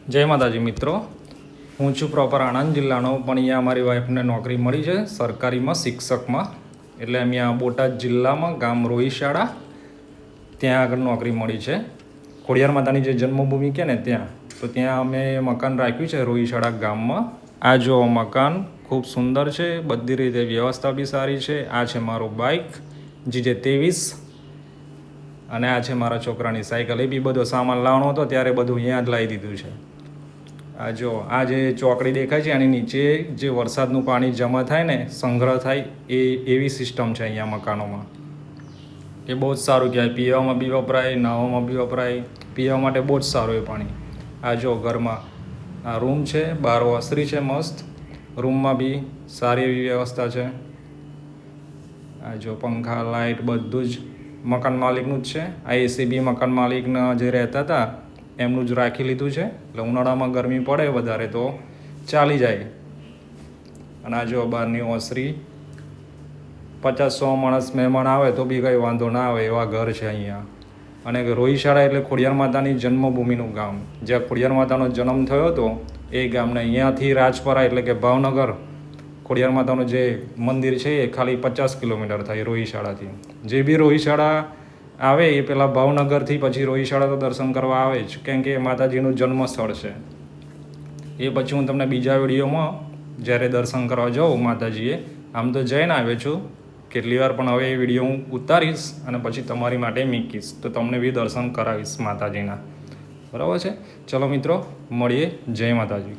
જય માતાજી મિત્રો, હું છું પ્રોપર આણંદ જિલ્લાનો, પણ અહીંયા અમારી વાઈફને નોકરી મળી છે સરકારીમાં શિક્ષકમાં. એટલે અહીંયા બોટાદ જિલ્લામાં ગામ રોહિશાળા ત્યાં આગળ નોકરી મળી છે. ખોડિયાર માતાની જે જન્મભૂમિ કે ને ત્યાં, તો ત્યાં અમે મકાન રાખ્યું છે રોહિશાળા ગામમાં. આ જો મકાન ખૂબ સુંદર છે, બધી રીતે વ્યવસ્થા બી સારી છે. આ છે મારું બાઇક GJ23 અને આ છે મારા છોકરાની સાયકલ. એ બી બધો સામાન લાવવાનો હતો ત્યારે બધું અહીંયા જ લાવી દીધું છે. આ જો આ જે ચોકડી દેખાય છે આની નીચે જે વરસાદનું પાણી જમા થાય ને, સંગ્રહ થાય, એવી સિસ્ટમ છે અહીંયા મકાનોમાં. એ બહુ જ સારું કહેવાય. પીવામાં બી વપરાય, નાહવામાં બી વપરાય. પીવા માટે બહુ જ સારું એ પાણી. આ જો ઘરમાં આ રૂમ છે, બહાર ઓસરી છે મસ્ત. રૂમમાં બી સારી એવી વ્યવસ્થા છે. આ જો પંખા, લાઇટ બધું જ મકાન માલિકનું જ છે. આ એસી બી મકાન માલિકના જે રહેતા હતા એમનું જ રાખી લીધું છે. એટલે ઉનાળામાં ગરમી પડે વધારે તો ચાલી જાય. અને આ જો બહારની ઓસરી, 50-100 માણસ મહેમાન આવે તો બી કંઈ વાંધો ના આવે એવા ઘર છે અહીંયા. અને રોહિશાળા એટલે ખોડિયાર માતાની જન્મભૂમિનું ગામ. જ્યાં ખોડિયાર માતાનો જન્મ થયો હતો એ ગામને અહીંયાથી રાજપરા એટલે કે ભાવનગર ખોડિયાર માતાનું જે મંદિર છે એ ખાલી 50 કિલોમીટર થાય રોહિશાળાથી. જે બી રોહિશાળા આવે એ પહેલાં ભાવનગરથી પછી રોહિશાળા તો દર્શન કરવા આવે જ, કેમ કે માતાજીનું જન્મ સ્થળ છે. એ પછી હું તમને બીજા વિડીયોમાં જ્યારે દર્શન કરવા જાઉં માતાજીએ, આમ તો જઈને આવ્યો છું કેટલી વાર, પણ હવે એ વિડીયો હું ઉતારીશ અને પછી તમારી માટે મૂકીશ, તો તમને બી દર્શન કરાવીશ માતાજીના. બરાબર છે? ચલો મિત્રો, મળીએ. જય માતાજી.